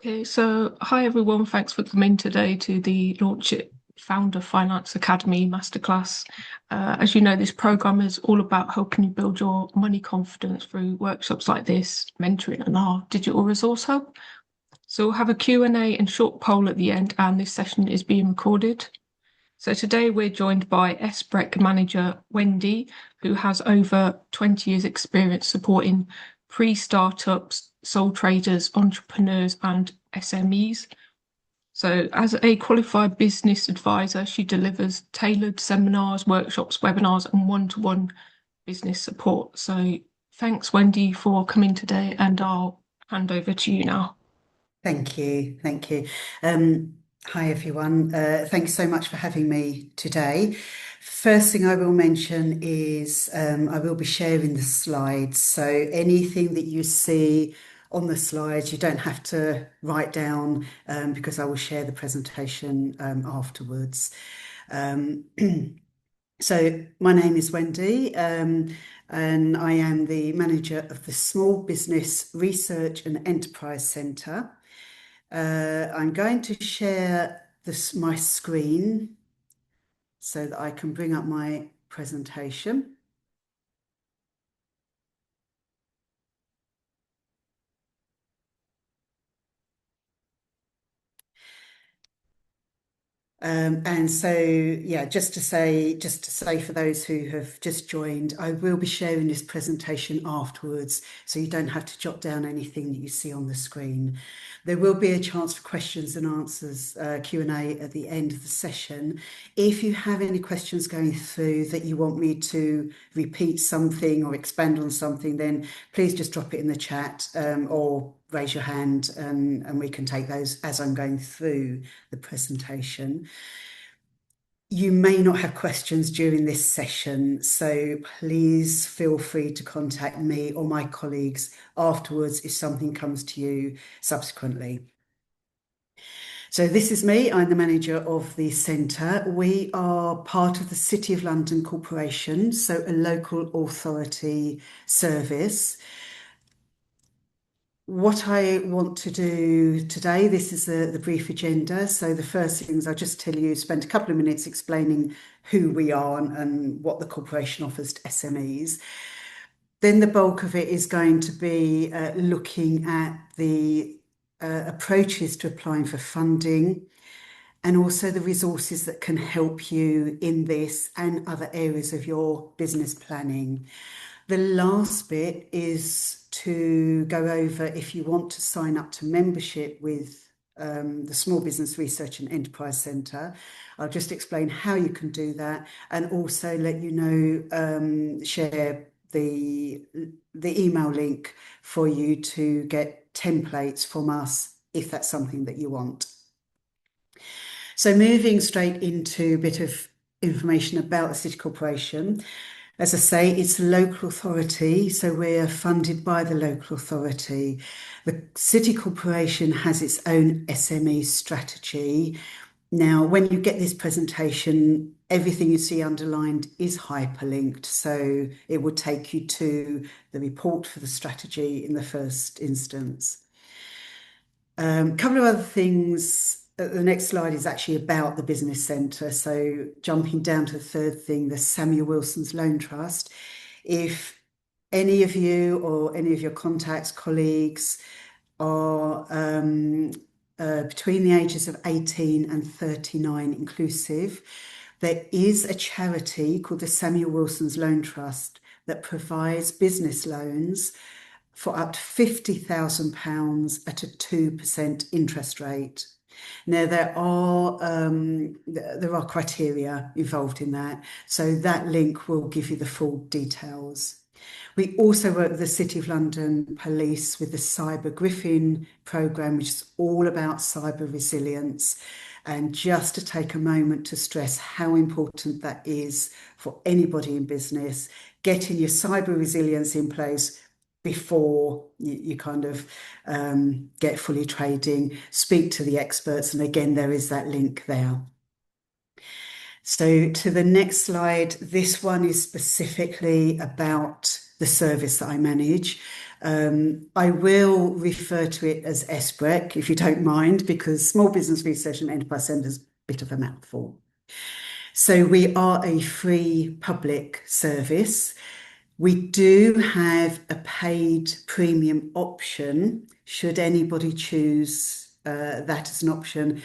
Okay, so hi everyone, thanks for coming today to the Launch It Founder Finance Academy Masterclass. As you know, this program is all about helping you build your money confidence through workshops like this, mentoring and our digital resource hub. So we'll have a Q&A and short poll at the end, and this session is being recorded. So today we're joined by SBREC manager Wendy, who has over 20 years experience supporting pre-startups, sole traders, entrepreneurs and SMEs. So as a qualified business advisor, she delivers tailored seminars, workshops, webinars and one-to-one business support. So thanks, Wendy, for coming today, and I'll hand over to you now. Thank you. Thank you. Hi, everyone. Thanks so much for having me today. First thing I will mention is I will be sharing the slides. So anything that you see on the slides, you don't have to write down because I will share the presentation afterwards. So my name is Wendy, and I am the manager of the Small Business Research and Enterprise Centre. I'm going to share my screen so that I can bring up my presentation. And so, yeah, just to say for those who have just joined, I will be sharing this presentation afterwards, so you don't have to jot down anything that you see on the screen. There will be a chance for questions and answers, Q&A at the end of the session. If you have any questions going through that you want me to repeat something or expand on something, then please just drop it in the chat or raise your hand and we can take those as I'm going through the presentation. You may not have questions during this session, so please feel free to contact me or my colleagues afterwards if something comes to you subsequently. So this is me, I'm the manager of the centre. We are part of the City of London Corporation, so a local authority service. What I want to do today, this is the brief agenda. So the first things I'll just tell you, spend a couple of minutes explaining who we are and what the corporation offers to SMEs. Then the bulk of it is going to be looking at the approaches to applying for funding and also the resources that can help you in this and other areas of your business planning. The last bit is to go over if you want to sign up to membership with the Small Business Research and Enterprise Centre. I'll just explain how you can do that and also let you know, share the email link for you to get templates from us if that's something that you want. So moving straight into a bit of information about the City Corporation. As I say, it's a local authority, so we're funded by the local authority. The City Corporation has its own SME strategy. Now, when you get this presentation, everything you see underlined is hyperlinked, so it will take you to the report for the strategy in the first instance. A couple of other things. The next slide is actually about the business centre. So jumping down to the third thing, the Samuel Wilson's Loan Trust. If any of you or any of your contacts, colleagues are between the ages of 18 and 39 inclusive, there is a charity called the Samuel Wilson's Loan Trust that provides business loans for up to £50,000 at a 2% interest rate. Now there are criteria involved in that, so that link will give you the full details. We also work with the City of London Police with the Cyber Griffin programme, which is all about cyber resilience. And just to take a moment to stress how important that is for anybody in business, getting your cyber resilience in place before you kind of get fully trading, speak to the experts. And again, there is that link there. So to the next slide, this one is specifically about the service that I manage. I will refer to it as SBREC, if you don't mind, because Small Business Research and Enterprise Centre is a bit of a mouthful. So we are a free public service. We do have a paid premium option, should anybody choose that as an option.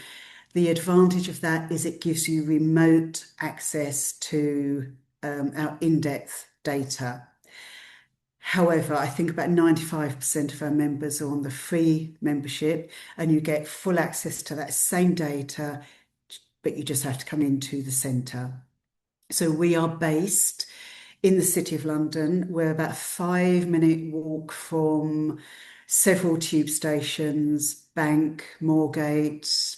The advantage of that is it gives you remote access to our in-depth data. However, I think about 95% of our members are on the free membership, and you get full access to that same data, but you just have to come into the centre. So we are based in the City of London. We're about a 5-minute walk from several tube stations, Bank, Moorgate,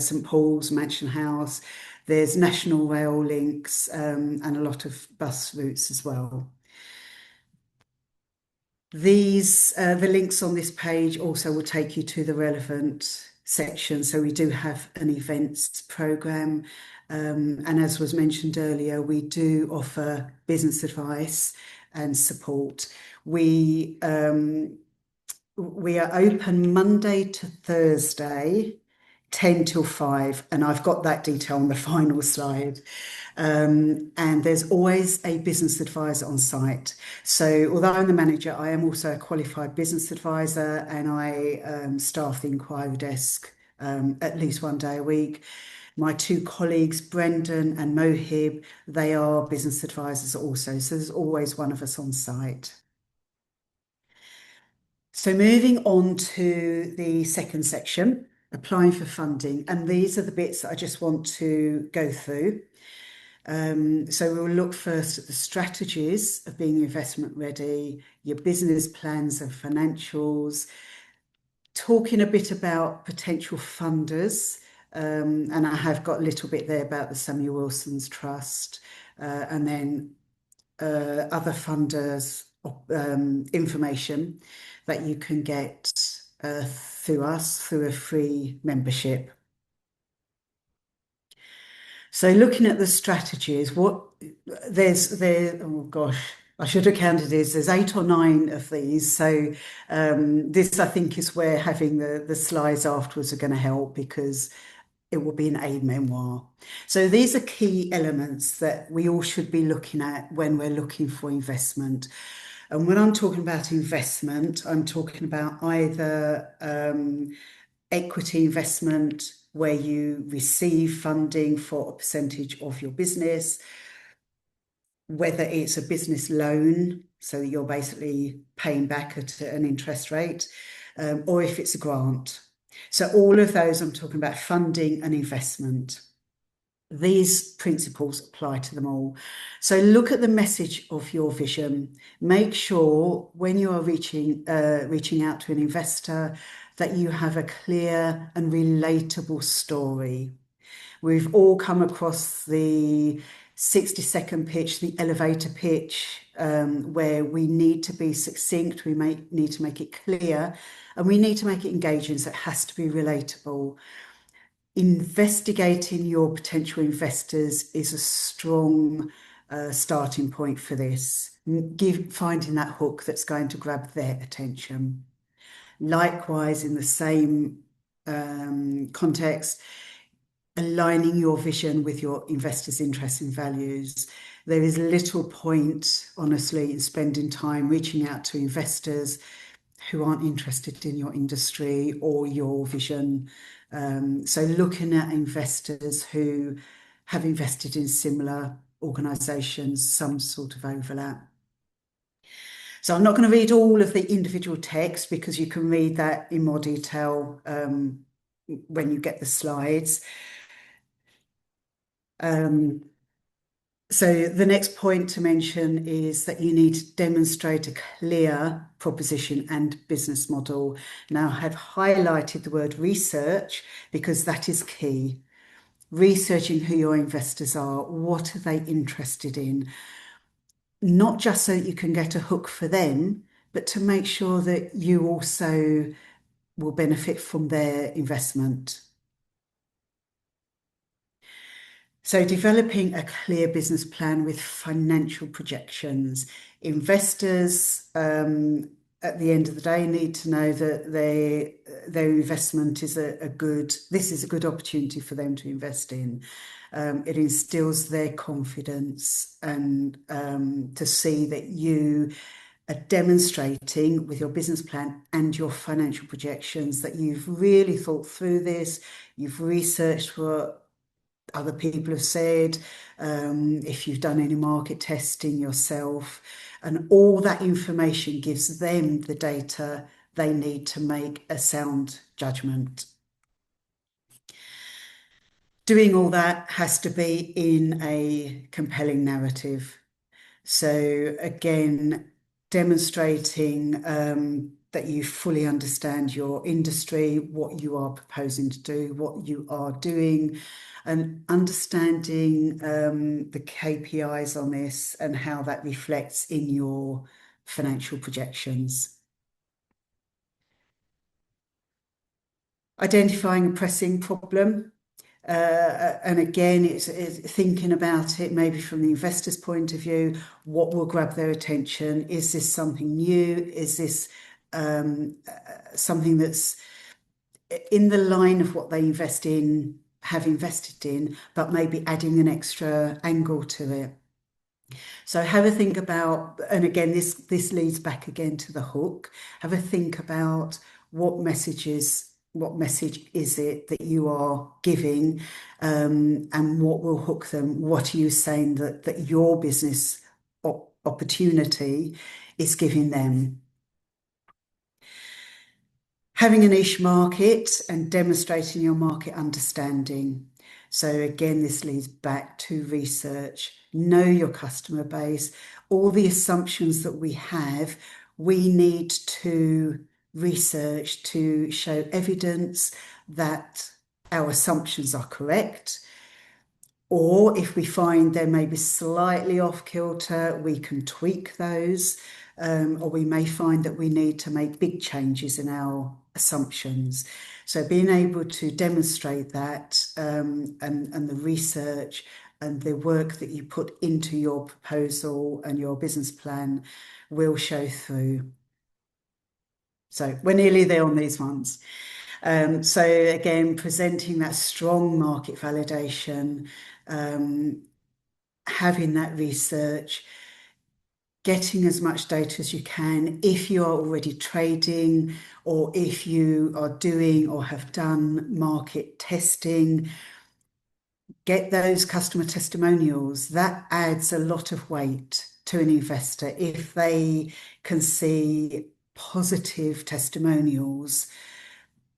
St Paul's, Mansion House. There's National Rail links and a lot of bus routes as well. The links on this page also will take you to the relevant section. So we do have an events programme. And as was mentioned earlier, we do offer business advice and support. We are open Monday to Thursday, 10 till 5, and I've got that detail on the final slide. And there's always a business advisor on site. So although I'm the manager, I am also a qualified business advisor, and I staff the inquiry desk at least one day a week. My two colleagues, Brendan and Mohib, they are business advisors also. So there's always one of us on site. So moving on to the second section, applying for funding. And these are the bits that I just want to go through. So we'll look first at the strategies of being investment ready, your business plans and financials, talking a bit about potential funders. And I have got a little bit there about the Samuel Wilson's Trust, and then other funders information that you can get through us through a free membership. So looking at the strategies, oh gosh, I should have counted these. There's 8 or 9 of these. So this, I think, is where having the slides afterwards are going to help, because it will be an aid memoir. So these are key elements that we all should be looking at when we're looking for investment. And when I'm talking about investment, I'm talking about either equity investment, where you receive funding for a percentage of your business, whether it's a business loan, so you're basically paying back at an interest rate, or if it's a grant. So all of those, I'm talking about funding and investment. These principles apply to them all. So look at the message of your vision. Make sure when you are reaching out to an investor that you have a clear and relatable story. We've all come across the 60-second pitch, the elevator pitch, where we need to be succinct, we need to make it clear, and we need to make it engaging, so it has to be relatable. Investigating your potential investors is a strong starting point for this. Finding that hook that's going to grab their attention. Likewise, in the same context, aligning your vision with your investors' interests and values. There is little point, honestly, in spending time reaching out to investors who aren't interested in your industry or your vision. So looking at investors who have invested in similar organisations, some sort of overlap. So I'm not going to read all of the individual text, because you can read that in more detail when you get the slides. So the next point to mention is that you need to demonstrate a clear proposition and business model. Now, I have highlighted the word research because that is key. Researching who your investors are, what are they interested in? Not just so that you can get a hook for them, but to make sure that you also will benefit from their investment. So developing a clear business plan with financial projections. Investors at the end of the day, need to know that their investment is this is a good opportunity for them to invest in. It instills their confidence and to see that you are demonstrating with your business plan and your financial projections that you've really thought through this, you've researched what other people have said, if you've done any market testing yourself, and all that information gives them the data they need to make a sound judgment. Doing all that has to be in a compelling narrative. So again, demonstrating that you fully understand your industry, what you are proposing to do, what you are doing, and understanding the KPIs on this and how that reflects in your financial projections. Identifying a pressing problem. And again, it's thinking about it maybe from the investor's point of view. What will grab their attention? Is this something new? Is this something that's in the line of what they have invested in, but maybe adding an extra angle to it? So have a think about, and again, this leads back again to the hook. Have a think about what message is it that you are giving, and what will hook them? What are you saying that your business opportunity is giving them? Having a niche market and demonstrating your market understanding. So again, this leads back to research. Know your customer base. All the assumptions that we have, we need to research to show evidence that our assumptions are correct. Or if we find they may be slightly off kilter, we can tweak those. Or we may find that we need to make big changes in our assumptions. So being able to demonstrate that and the research and the work that you put into your proposal and your business plan will show through. So we're nearly there on these ones. So again, presenting that strong market validation, having that research, getting as much data as you can. If you are already trading, or if you are doing or have done market testing, get those customer testimonials. That adds a lot of weight to an investor. If they can see positive testimonials,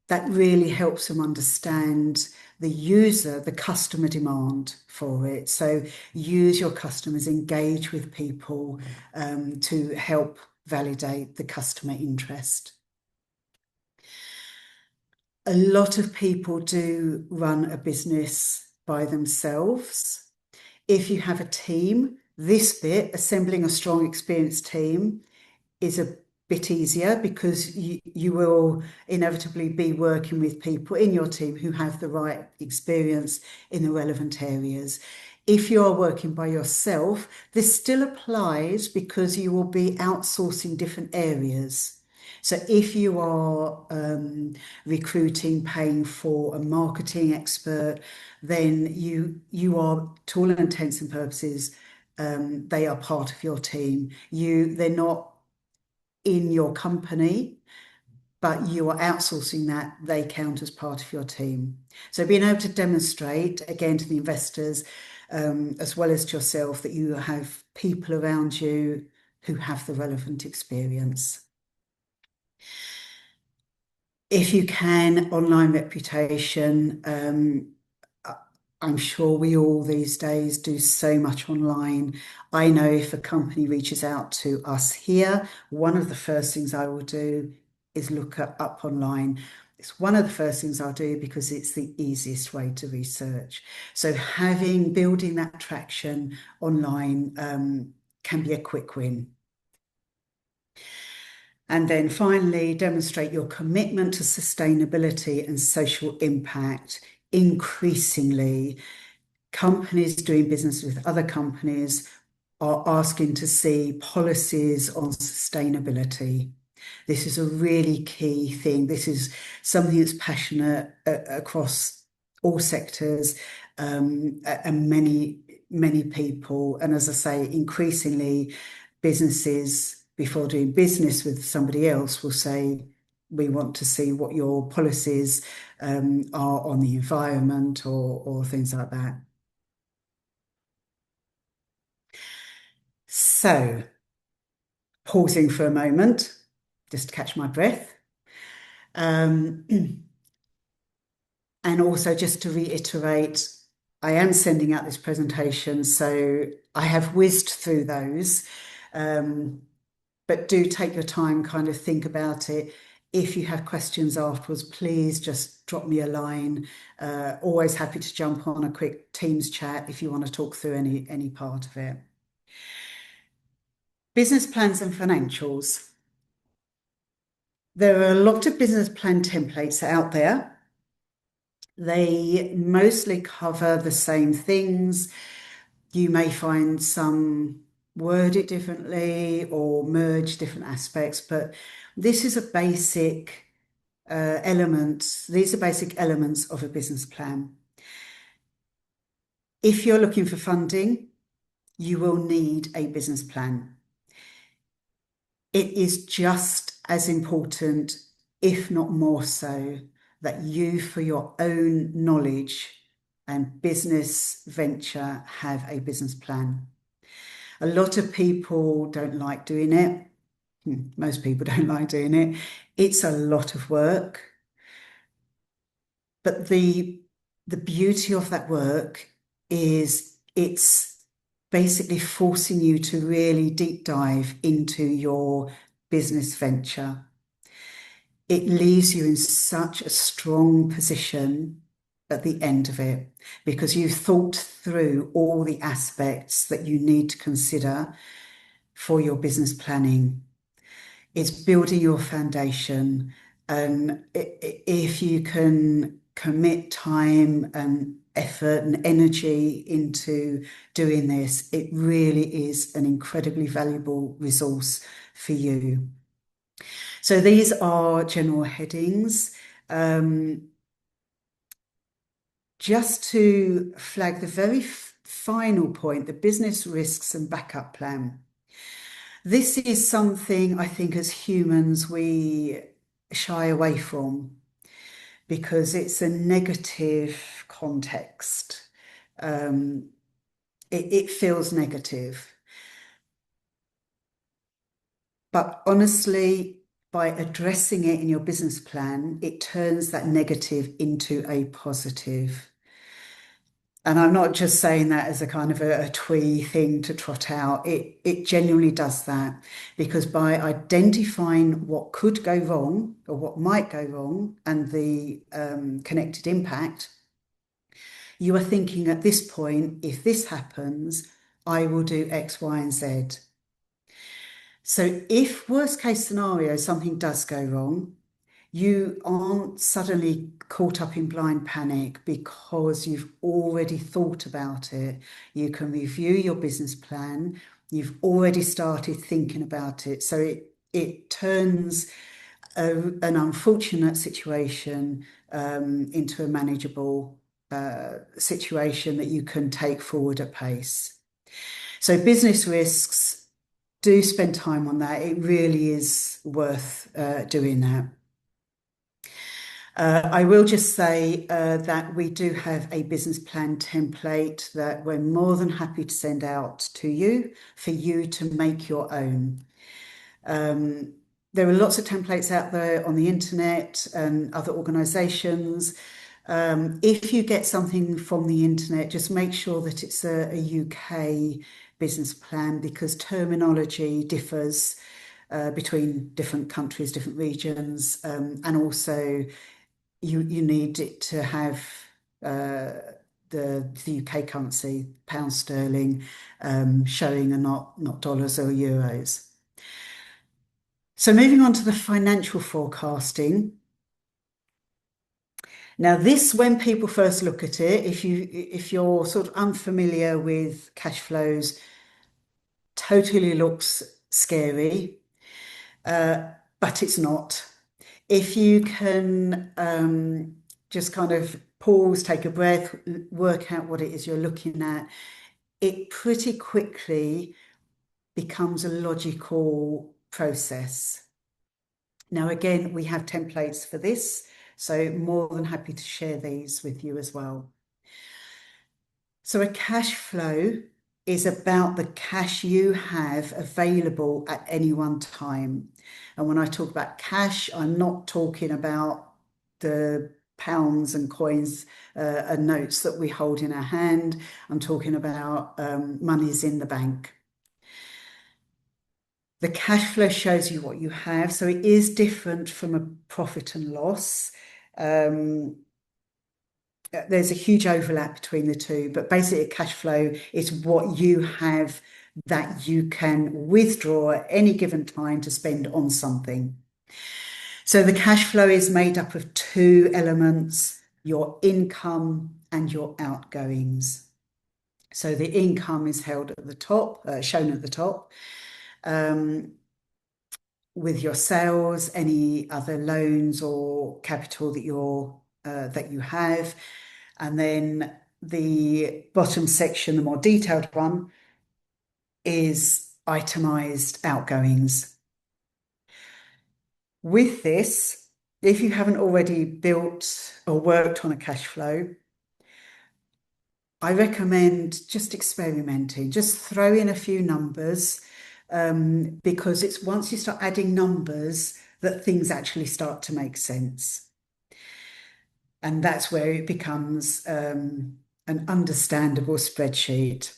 that really helps them understand the customer demand for it. So use your customers, engage with people to help validate the customer interest. A lot of people do run a business by themselves. If you have a team, this bit, assembling a strong, experienced team, is a bit easier because you will inevitably be working with people in your team who have the right experience in the relevant areas. If you are working by yourself, this still applies because you will be outsourcing different areas. So if you are recruiting, paying for a marketing expert, then you are, to all intents and purposes, they are part of your team. They're not in your company, but you are outsourcing that, they count as part of your team. So being able to demonstrate, again, to the investors, as well as to yourself, that you have people around you who have the relevant experience. If you can, online reputation. I'm sure we all these days do so much online. I know if a company reaches out to us here, one of the first things I will do is look up online. It's one of the first things I'll do because it's the easiest way to research. So building that traction online can be a quick win. And then finally, demonstrate your commitment to sustainability and social impact. Increasingly, companies doing business with other companies are asking to see policies on sustainability. This is a really key thing. This is something that's passionate across all sectors, and many people. And as I say, increasingly, businesses, before doing business with somebody else, will say, we want to see what your policies are on the environment, or things like that. So, pausing for a moment, just to catch my breath. Um, and also, just to reiterate, I am sending out this presentation, so I have whizzed through those. But do take your time, kind of think about it. If you have questions afterwards, please just drop me a line. Always happy to jump on a quick Teams chat if you want to talk through any part of it. Business plans and financials. There are a lot of business plan templates out there. They mostly cover the same things. You may find some word it differently or merge different aspects, but this is a basic element. These are basic elements of a business plan. If you're looking for funding, you will need a business plan. It is just as important, if not more so, that you, for your own knowledge and business venture, have a business plan. A lot of people don't like doing it. Most people don't like doing it. It's a lot of work. But the beauty of that work is it's basically forcing you to really deep dive into your business venture. It leaves you in such a strong position at the end of it, because you've thought through all the aspects that you need to consider for your business planning. It's building your foundation. And if you can commit time and effort and energy into doing this, it really is an incredibly valuable resource for you. So these are general headings. Just to flag the very final point, the business risks and backup plan. This is something I think as humans we shy away from, because it's a negative context. It feels negative. But honestly, by addressing it in your business plan, it turns that negative into a positive. And I'm not just saying that as a kind of a twee thing to trot out. It genuinely does that, because by identifying what could go wrong or what might go wrong and the connected impact, you are thinking at this point, if this happens, I will do X, Y, and Z. So if worst case scenario, something does go wrong, you aren't suddenly caught up in blind panic because you've already thought about it. You can review your business plan. You've already started thinking about it. So it turns an unfortunate situation into a manageable situation that you can take forward at pace. So business risks, do spend time on that. It really is worth doing that. I will just say that we do have a business plan template that we're more than happy to send out to you for you to make your own. There are lots of templates out there on the internet and other organisations. If you get something from the internet, just make sure that it's a UK business plan, because terminology differs between different countries, different regions, and also you need it to have the UK currency, pound sterling, showing, and not dollars or euros. So moving on to the financial forecasting. Now this, when people first look at it, if you're sort of unfamiliar with cash flows, totally looks scary. But but it's not. If you can just kind of pause, take a breath, work out what it is you're looking at, it pretty quickly becomes a logical process. Now, again, we have templates for this, so more than happy to share these with you as well. So a cash flow is about the cash you have available at any one time. And when I talk about cash, I'm not talking about the pounds and coins and notes that we hold in our hand. I'm talking about monies in the bank. The cash flow shows you what you have, so it is different from a profit and loss. There's a huge overlap between the two, but basically cash flow is what you have that you can withdraw at any given time to spend on something. So the cash flow is made up of two elements, your income and your outgoings. So the income is held at the top, shown at the top, with your sales, any other loans or capital that you have. And then the bottom section, the more detailed one, is itemized outgoings. With this, if you haven't already built or worked on a cash flow, I recommend just experimenting, just throw in a few numbers, because it's once you start adding numbers that things actually start to make sense. And that's where it becomes an understandable spreadsheet.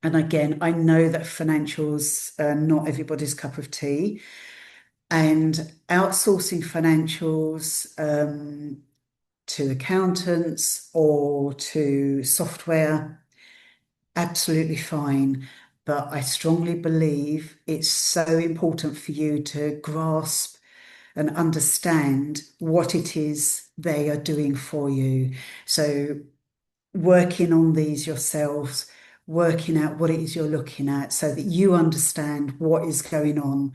And again, I know that financials are not everybody's cup of tea, and outsourcing financials to accountants or to software, absolutely fine. But I strongly believe it's so important for you to grasp and understand what it is they are doing for you. So working on these yourselves, working out what it is you're looking at so that you understand what is going on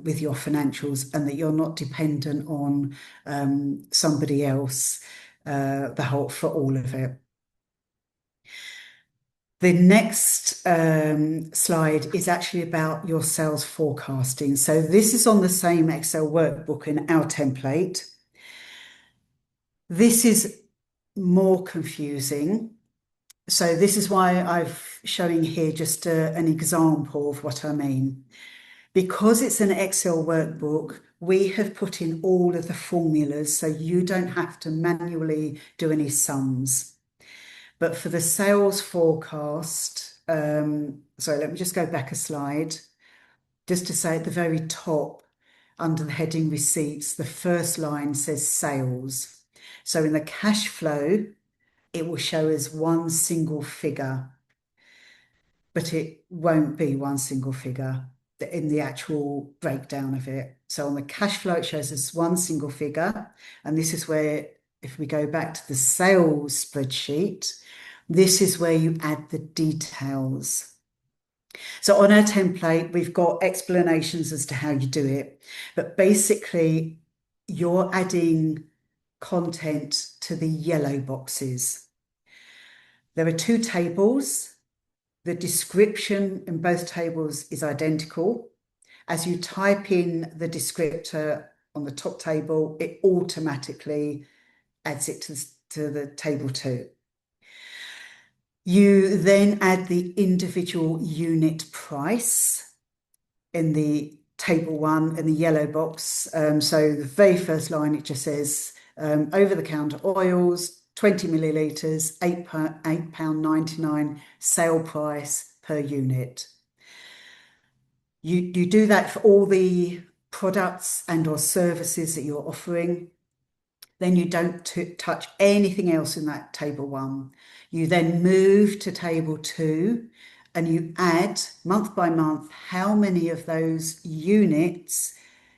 with your financials and that you're not dependent on somebody else for all of it. The next slide is actually about your sales forecasting. So this is on the same Excel workbook in our template. This is more confusing. So this is why I'm showing here just an example of what I mean. Because it's an Excel workbook, we have put in all of the formulas so you don't have to manually do any sums. But for the sales forecast, sorry, let me just go back a slide, just to say at the very top, under the heading receipts, the first line says sales. So in the cash flow, it will show as one single figure, but it won't be one single figure in the actual breakdown of it. So on the cash flow, it shows as one single figure. And this is where, if we go back to the sales spreadsheet, this is where you add the details. So on our template, we've got explanations as to how you do it, but basically you're adding content to the yellow boxes. There are two tables. The description in both tables is identical. As you type in the descriptor on the top table, it automatically adds it to the table 2. You then add the individual unit price in the table 1 in the yellow box. So the very first line, it just says over-the-counter oils, 20 millilitres, £8.99 sale price per unit. You do that for all the products and or services that you're offering. Then you don't touch anything else in that table 1. You then move to table 2 and you add month by month how many of those units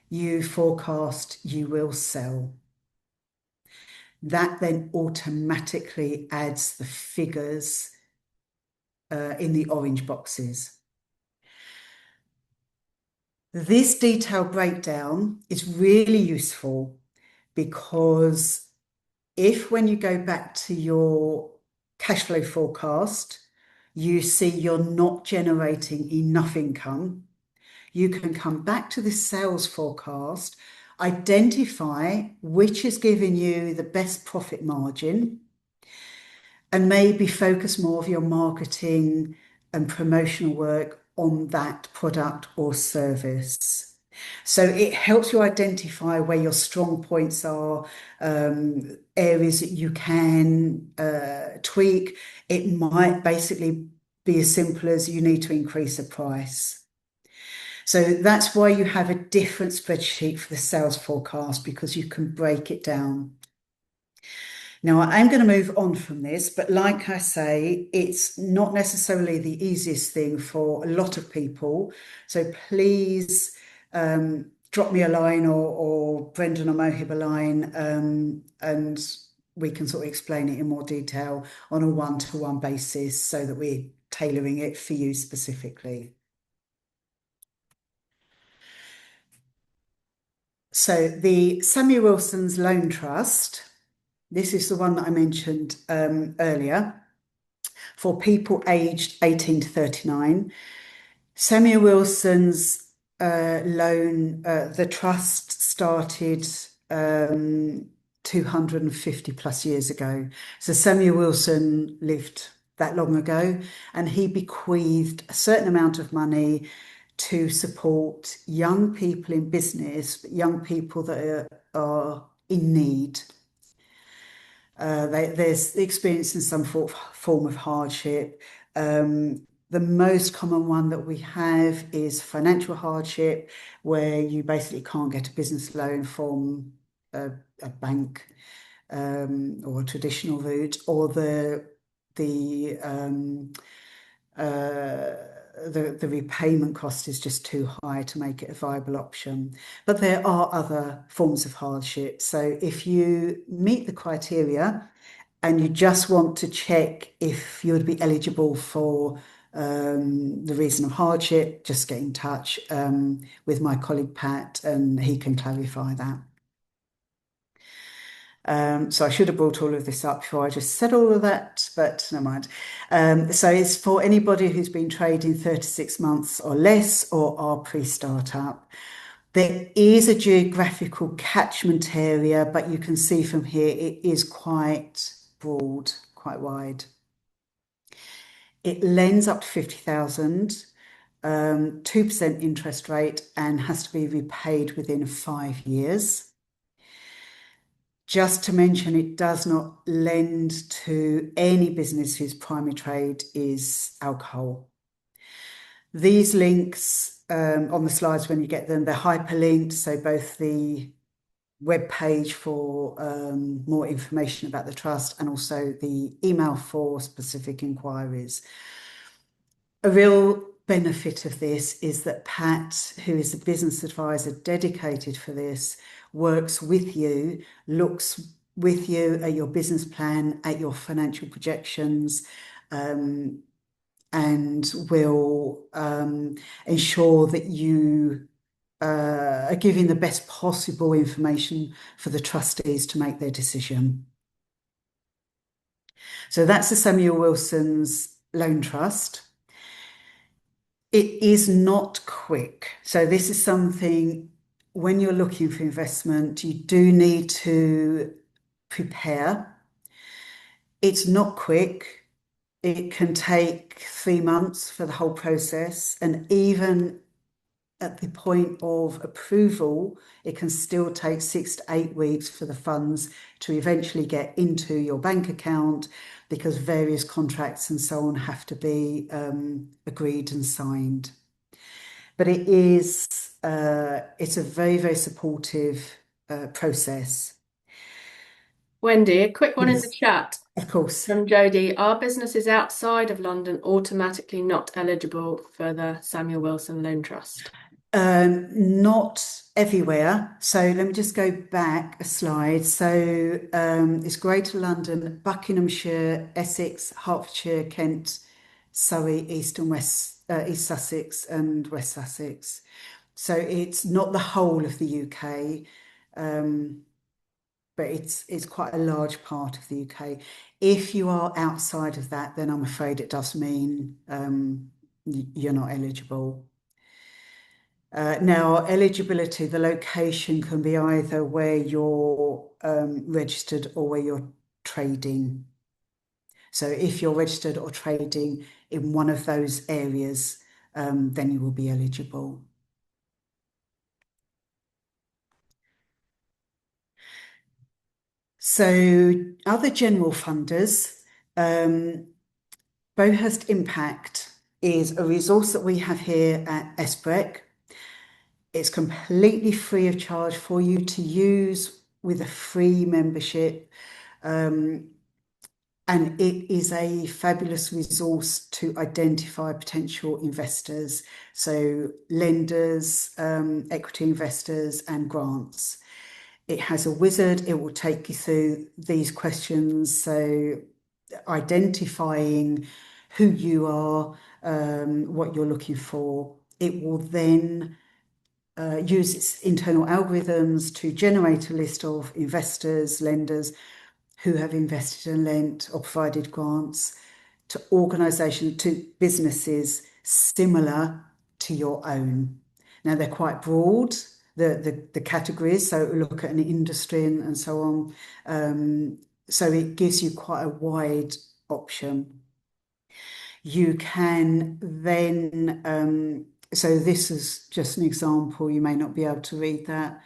you forecast you will sell. That then automatically adds the figures in the orange boxes. This detailed breakdown is really useful because if when you go back to your cash flow forecast, you see you're not generating enough income, you can come back to this sales forecast, identify which is giving you the best profit margin, and maybe focus more of your marketing and promotional work on that product or service. So it helps you identify where your strong points are, areas that you can tweak. It might basically be as simple as you need to increase the price. So that's why you have a different spreadsheet for the sales forecast, because you can break it down. Now, I'm going to move on from this, but like I say, it's not necessarily the easiest thing for a lot of people. So please drop me a line, or Brendan or Mohib a line, and we can sort of explain it in more detail on a one-to-one basis so that we're tailoring it for you specifically. So the Samuel Wilson's Loan Trust, this is the one that I mentioned earlier, for people aged 18 to 39. Samuel Wilson's loan, the trust started 250 plus years ago. So Samuel Wilson lived that long ago, and he bequeathed a certain amount of money to support young people in business, young people that are in need. There's experiencing some form of hardship. The most common one that we have is financial hardship, where you basically can't get a business loan from a bank or a traditional route, or the repayment cost is just too high to make it a viable option. But there are other forms of hardship. So if you meet the criteria and you just want to check if you would be eligible for the reason of hardship, just get in touch with my colleague Pat, and he can clarify that. So I should have brought all of this up before I just said all of that, but never mind. So it's for anybody who's been trading 36 months or less, or are pre-startup. There is a geographical catchment area, but you can see from here it is quite broad, quite wide. It lends up to 50,000, 2% interest rate, and has to be repaid within 5 years. Just to mention, it does not lend to any business whose primary trade is alcohol. These links on the slides, when you get them, they're hyperlinked, so both the web page for more information about the trust, and also the email for specific inquiries. A real benefit of this is that Pat, who is the business advisor dedicated for this, works with you, looks with you at your business plan, at your financial projections, and will ensure that you are giving the best possible information for the trustees to make their decision. So that's the Samuel Wilson's Loan Trust. It is not quick. So this is something, when you're looking for investment, you do need to prepare. It's not quick. It can take 3 months for the whole process. And even at the point of approval, it can still take 6 to 8 weeks for the funds to eventually get into your bank account, because various contracts and so on have to be agreed and signed. But it's a very, very supportive process. Wendy, a quick one in the Yes, chat of course. from Jodie. Are businesses outside of London automatically not eligible for the Samuel Wilson Loan Trust? Not everywhere. So let me just go back a slide. So it's Greater London, Buckinghamshire, Essex, Hertfordshire, Kent, Surrey, East and West, East Sussex and West Sussex. So it's not the whole of the UK, but it's quite a large part of the UK. If you are outside of that, then I'm afraid it does mean you're not eligible. Now, eligibility, the location can be either where you're registered or where you're trading. So if you're registered or trading in one of those areas, then you will be eligible. So other general funders, Bohurst Impact is a resource that we have here at SBREC. It's completely free of charge for you to use with a free membership. And it is a fabulous resource to identify potential investors, so lenders, equity investors, and grants. It has a wizard. It will take you through these questions, so identifying who you are, what you're looking for. It will then use its internal algorithms to generate a list of investors, lenders, who have invested and lent or provided grants to organisations, to businesses similar to your own. Now, they're quite broad, the categories, so look at an industry and so on. So it gives you quite a wide option. You can then, so this is just an example, you may not be able to read that.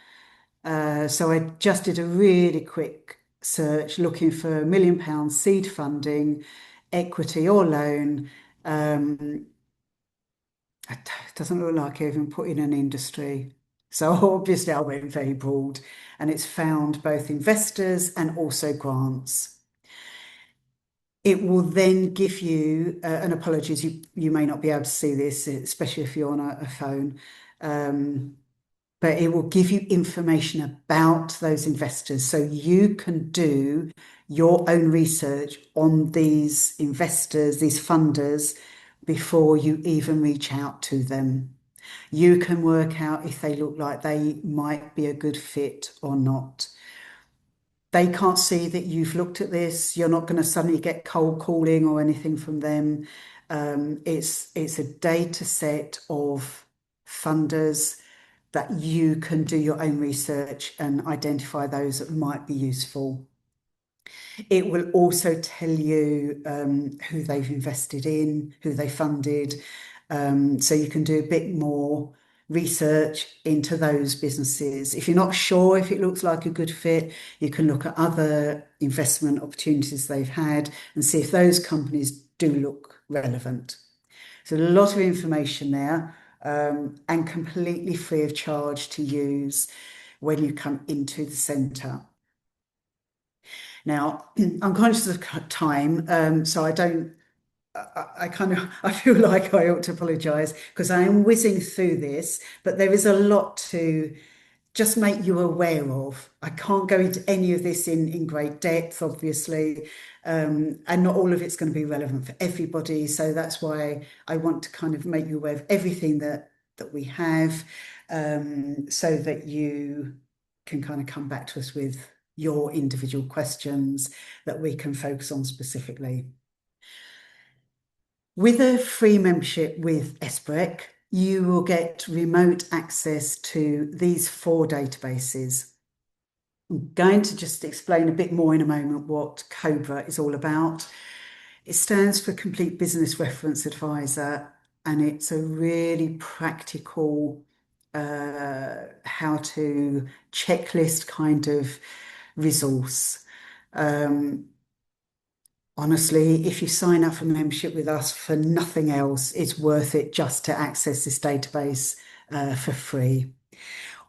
So I just did a really quick search looking for £1 million seed funding, equity or loan. It doesn't look like I even put in an industry. So obviously I went very broad, and it's found both investors and also grants. It will then give you, and apologies, you may not be able to see this, especially if you're on a phone, but it will give you information about those investors, so you can do your own research on these investors, these funders, before you even reach out to them. You can work out if they look like they might be a good fit or not. They can't see that you've looked at this. You're not going to suddenly get cold calling or anything from them. It's a data set of funders that you can do your own research and identify those that might be useful. It will also tell you who they've invested in, who they funded, so you can do a bit more research into those businesses. If you're not sure if it looks like a good fit, you can look at other investment opportunities they've had and see if those companies do look relevant. So a lot of information there, and completely free of charge to use when you come into the centre. Now, I'm conscious of time, so I feel like I ought to apologise because I am whizzing through this, but there is a lot to just make you aware of. I can't go into any of this in great depth, obviously, and not all of it's going to be relevant for everybody. So that's why I want to kind of make you aware of everything that we have, so that you can kind of come back to us with your individual questions that we can focus on specifically. With a free membership with SBREC, you will get remote access to these 4 databases. I'm going to just explain a bit more in a moment what COBRA is all about. It stands for Complete Business Reference Advisor, and it's a really practical how to checklist kind of resource. Honestly, if you sign up for membership with us for nothing else, it's worth it just to access this database for free.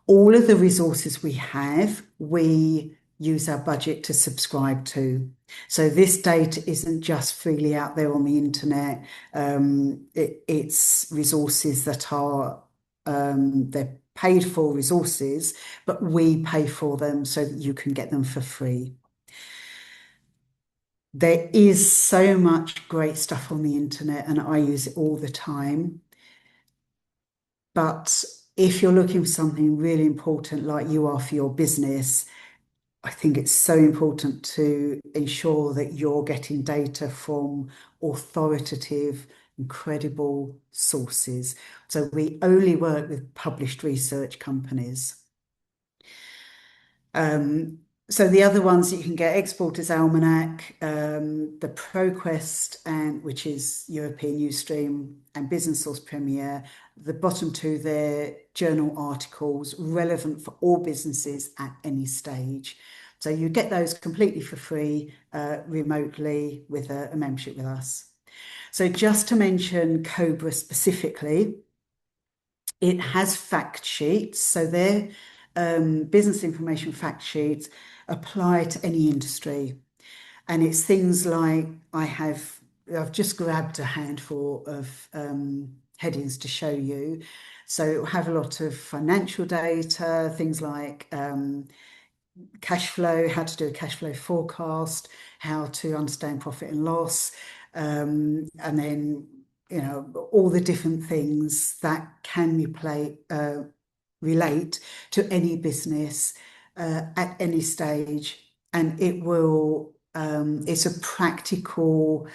All of the resources we have, we use our budget to subscribe to. So this data isn't just freely out there on the internet. It's resources that are, they're paid for resources, but we pay for them so that you can get them for free. There is so much great stuff on the internet, and I use it all the time. But if you're looking for something really important like you are for your business, I think it's so important to ensure that you're getting data from authoritative and credible sources. So we only work with published research companies. So the other ones that you can get, Exporters Almanac, the ProQuest, and which is European Newsstream, and Business Source Premier. The bottom two there, journal articles relevant for all businesses at any stage. So you get those completely for free, remotely with a membership with us. So just to mention Cobra specifically, it has fact sheets. So they're business information fact sheets apply to any industry. And it's things like I've just grabbed a handful of headings to show you. So it'll have a lot of financial data, things like cash flow, how to do a cash flow forecast, how to understand profit and loss, and then all the different things that can relate to any business at any stage, and it's a practical,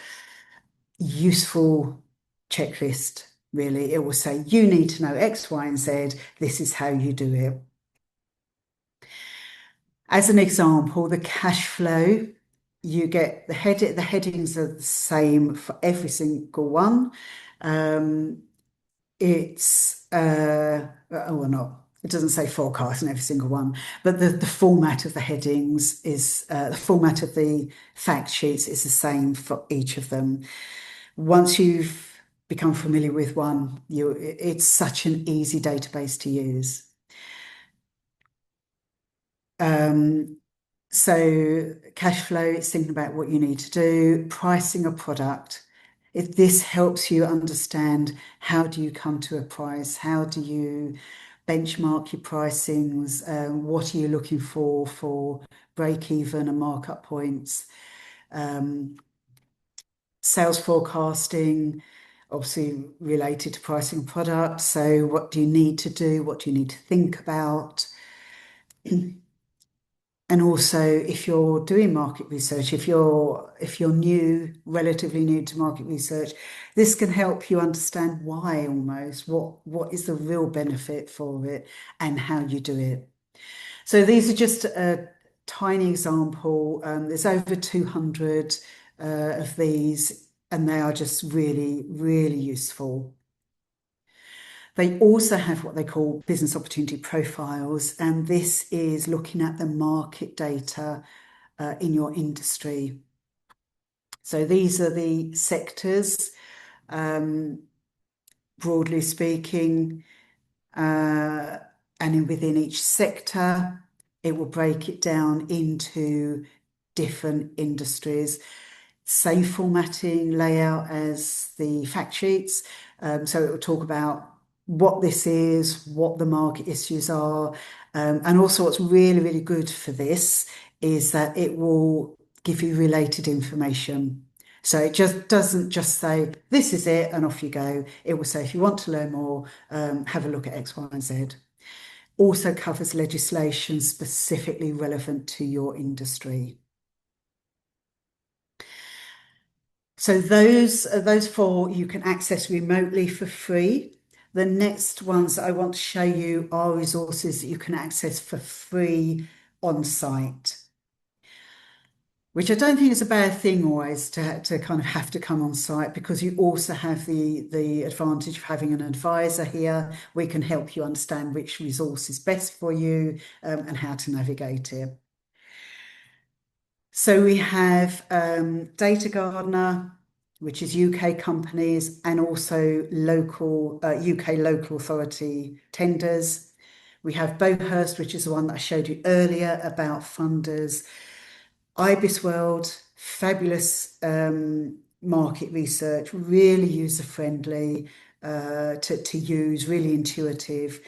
useful checklist. Really, it will say you need to know X, Y, and Z. This is how you do it. As an example, the cash flow, you get the headings are the same for every single one. It's it doesn't say forecast in every single one, but the format of the headings is the format of the fact sheets is the same for each of them. Once you've become familiar with one, it's such an easy database to use. So cash flow, it's thinking about what you need to do, pricing a product. If this helps you understand how do you come to a price, how do you benchmark your pricings, what are you looking for break even and markup points, sales forecasting, obviously related to pricing a product. So what do you need to do? What do you need to think about? And also, if you're doing market research, if you're relatively new to market research, this can help you understand why almost, what is the real benefit for it and how you do it. So these are just a tiny example. There's over 200 of these, and they are just really, really useful. They also have what they call business opportunity profiles, and this is looking at the market data in your industry. So these are the sectors, broadly speaking, and within each sector, it will break it down into different industries. Same formatting layout as the fact sheets. So it will talk about what this is, what the market issues are, and also what's really, really good for this is that it will give you related information. So it just doesn't just say, this is it, and off you go. It will say, if you want to learn more, have a look at X, Y, and Z. Also covers legislation specifically relevant to your industry. So those four you can access remotely for free. The next ones I want to show you are resources that you can access for free on site, which I don't think is a bad thing always to kind of have to come on site, because you also have the advantage of having an advisor here. We can help you understand which resource is best for you and how to navigate it. So we have Data Gardener, which is UK companies and also UK local authority tenders. We have Bowhurst, which is the one that I showed you earlier about funders. IBIS World, fabulous market research, really user-friendly to use, really intuitive.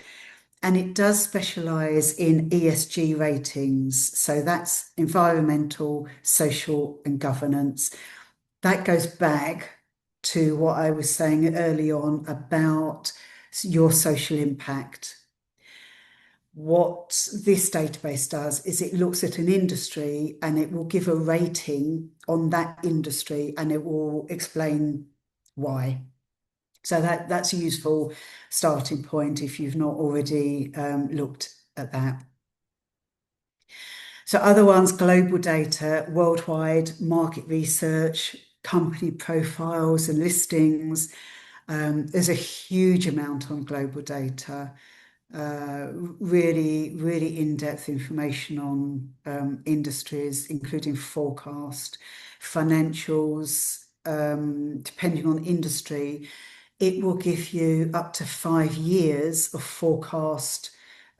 And it does specialise in ESG ratings. So that's environmental, social and governance. That goes back to what I was saying early on about your social impact. what this database does is it looks at an industry and it will give a rating on that industry and it will explain why. So that's a useful starting point if you've not already looked at that. So other ones, global data, worldwide market research, company profiles and listings. There's a huge amount on global data. Really, really in-depth information on industries, including forecast, financials, depending on industry. It will give you up to 5 years of forecast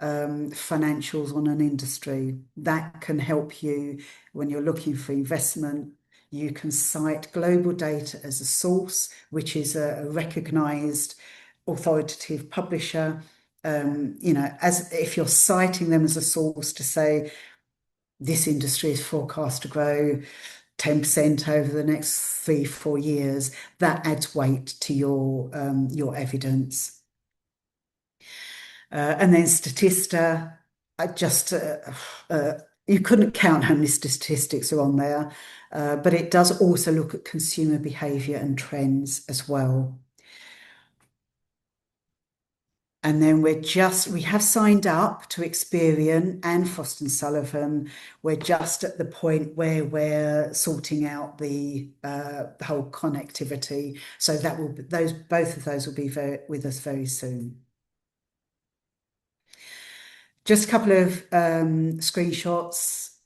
financials on an industry. That can help you when you're looking for investment. You can cite global data as a source, which is a recognised authoritative publisher. As if you're citing them as a source to say this industry is forecast to grow 10% over the next 3-4 years, that adds weight to your evidence. And then Statista, you couldn't count how many statistics are on there, but it does also look at consumer behaviour and trends as well. And then we have signed up to Experian and Frost & Sullivan. We're just at the point where we're sorting out the whole connectivity. So both of those will be with us very soon. Just a couple of screenshots,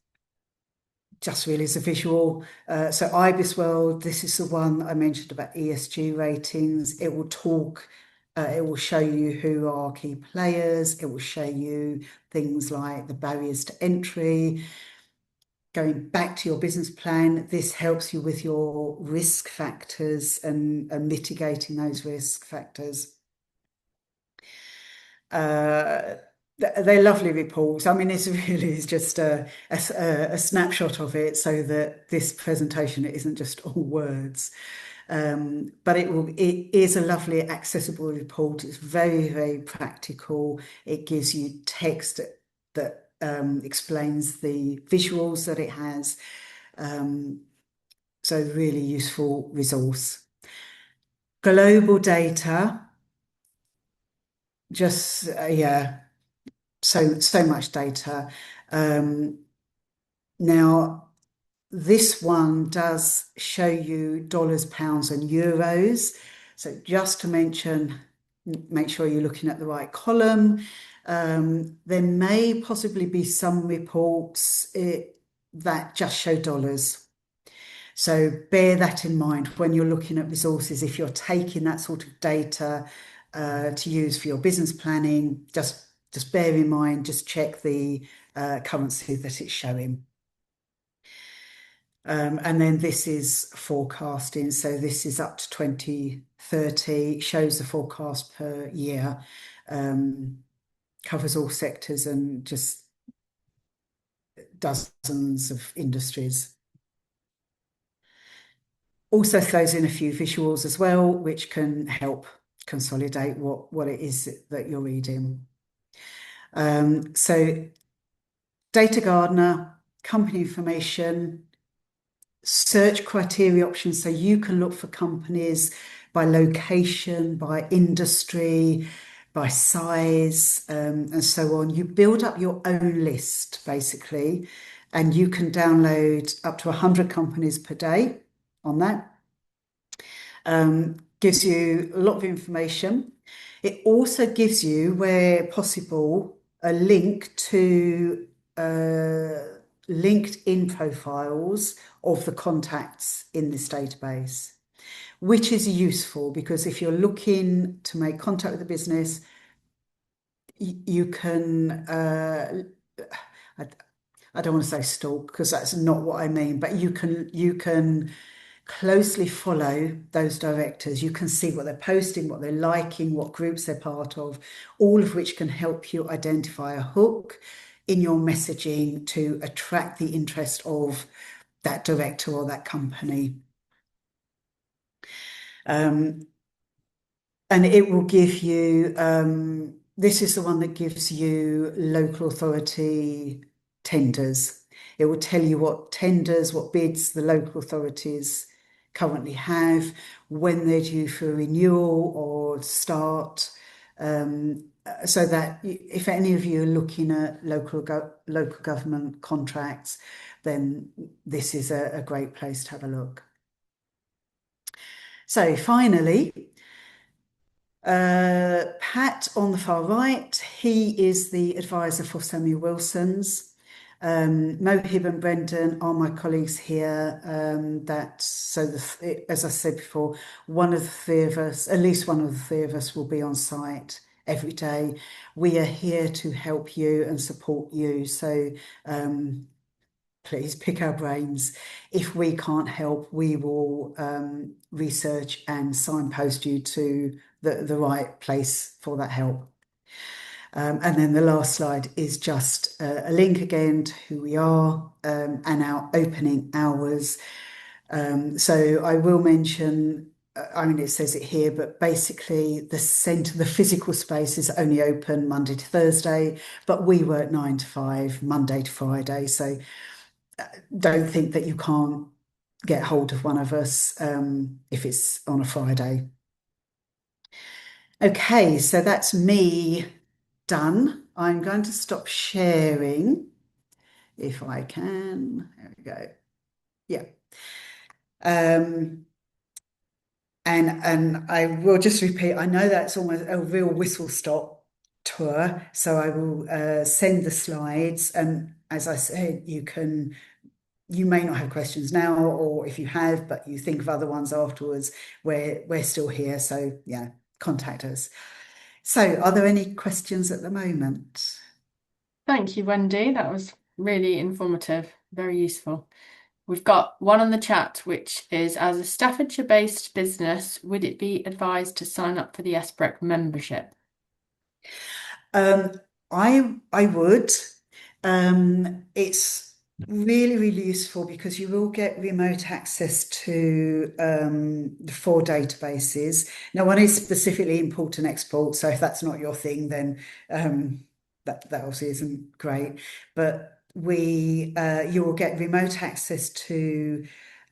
just really as a visual. So Ibis World, this is the one I mentioned about ESG ratings. It will show you who are key players. It will show you things like the barriers to entry. Going back to your business plan, this helps you with your risk factors and mitigating those risk factors. They're lovely reports. I mean, it's really just a snapshot of it so that this presentation isn't just all words. But it is a lovely accessible report. It's very, very practical. It gives you text that explains the visuals that it has. So really useful resource. Global data, just so much data. Now, this one does show you dollars, pounds, and euros. So just to make sure you're looking at the right column. There may possibly be some reports that just show dollars. So bear that in mind when you're looking at resources. If you're taking that sort of data to use for your business planning, just bear in mind, just check the currency that it's showing. And then this is forecasting. So this is up to 2030, shows the forecast per year, covers all sectors and just dozens of industries. Also throws in a few visuals as well, which can help consolidate what it is that you're reading. So Data Gardener, company information, search criteria options, so you can look for companies by location, by industry, by size, and so on. You build up your own list, basically, and you can download up to 100 companies per day on that. Gives you a lot of information. It also gives you, where possible, a link to LinkedIn profiles of the contacts in this database, which is useful because if you're looking to make contact with the business, you can, I don't want to say stalk because that's not what I mean, but you can closely follow those directors. You can see what they're posting, what they're liking, what groups they're part of, all of which can help you identify a hook in your messaging to attract the interest of that director or that company. And it will give you this is the one that gives you local authority tenders. It will tell you what tenders, what bids the local authorities currently have, when they're due for renewal or start, so that if any of you are looking at local government contracts, then this is a great place to have a look. So finally, Pat on the far right, he is the advisor for Samuel Wilson's. Mohib and Brendan are my colleagues here. As I said before, one of the three of us, at least one of the three of us, will be on site every day. We are here to help you and support you. So please pick our brains. If we can't help, we will research and signpost you to the right place for that help. And then the last slide is just a link again to who we are and our opening hours. So I will mention, it says it here, but basically the centre, the physical space is only open Monday to Thursday, but we work 9 to 5, Monday to Friday. So don't think that you can't get hold of one of us if it's on a Friday. Okay, so that's me done. I'm going to stop sharing if I can. There we go. Yeah. And I will just repeat, I know that's almost a real whistle stop tour, so I will send the slides, and as I said, you may not have questions now, or if you have, but you think of other ones afterwards, we're still here. So yeah, contact us. So are there any questions at the moment? Thank you, Wendy. That was really informative, very useful. We've got one on the chat, which is, as a Staffordshire-based business, would it be advised to sign up for the SBREC membership? I would. It's really, really useful because you will get remote access to the 4 databases. Now, one is specifically import and export, so if that's not your thing, then that obviously isn't great. But you will get remote access to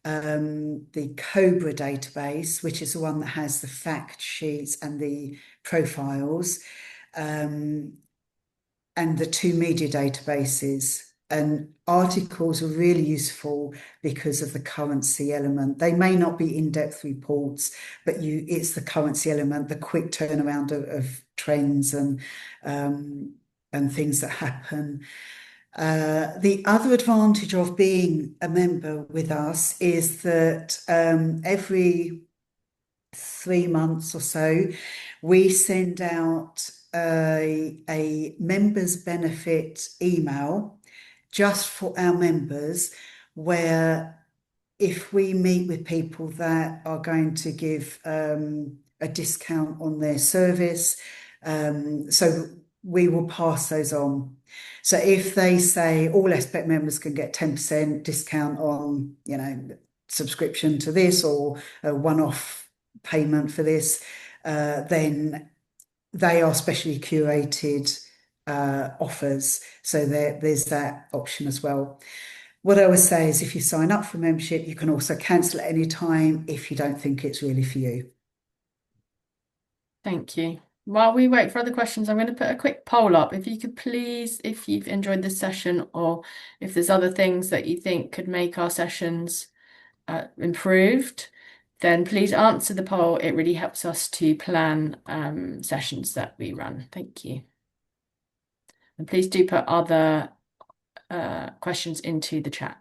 the Cobra database, which is the one that has the fact sheets and the profiles. And the 2 media databases. And articles are really useful because of the currency element. They may not be in-depth reports, but it's the currency element, the quick turnaround of trends and things that happen. The other advantage of being a member with us is that every 3 months or so, we send out a members benefit email just for our members, where if we meet with people that are going to give a discount on their service, so we will pass those on. So if they say all SBREC members can get 10% discount on, subscription to this, or a one-off payment for this, then they are specially curated offers. So there's that option as well. What I would say is, if you sign up for membership, you can also cancel at any time if you don't think it's really for you. Thank you. While we wait for other questions, I'm going to put a quick poll up. If you could please, if you've enjoyed this session, or if there's other things that you think could make our sessions improved, then please answer the poll. It really helps us to plan sessions that we run. Thank you. And please do put other questions into the chat.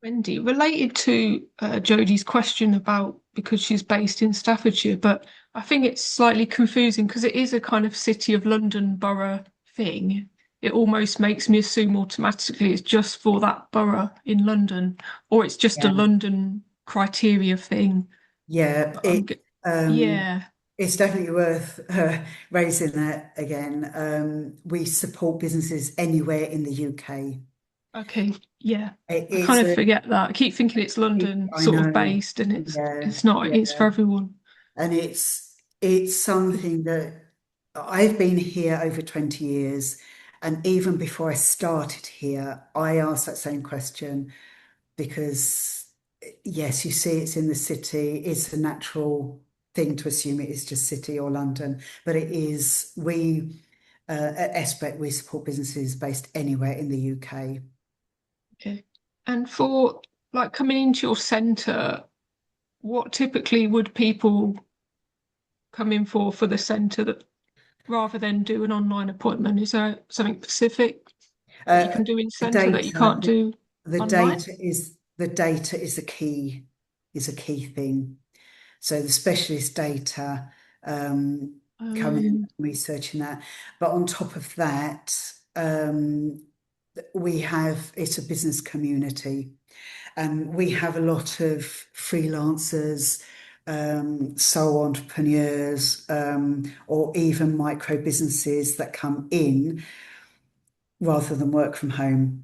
Wendy, related to Jodie's question about, because she's based in Staffordshire, but I think it's slightly confusing because it is a kind of City of London borough thing. It almost makes me assume automatically it's just for that borough in London, or it's just a London criteria thing. Yeah, yeah. It's definitely worth raising that again. We support businesses anywhere in the UK. Okay, yeah. I It's kind of a, forget that. I keep thinking it's London I sort of know, based, and yeah, it's not. It's for yeah. everyone. And it's something that I've been here over 20 years. And even before I started here, I asked that same question because, yes, you see it's in the city. It's a natural thing to assume it is just city or London, but it is, at SBREC, we support businesses based anywhere in the UK. Okay. And for like coming into your centre, what typically would people come in for the centre that rather than do an online appointment? Is there something specific that you Uh, can do in the centre that you data, can't do the online? data is a key thing. So the specialist data, coming in and Um, researching that. But on top of that, it's a business community, and we have a lot of freelancers, sole entrepreneurs, or even micro businesses that come in rather than work from home.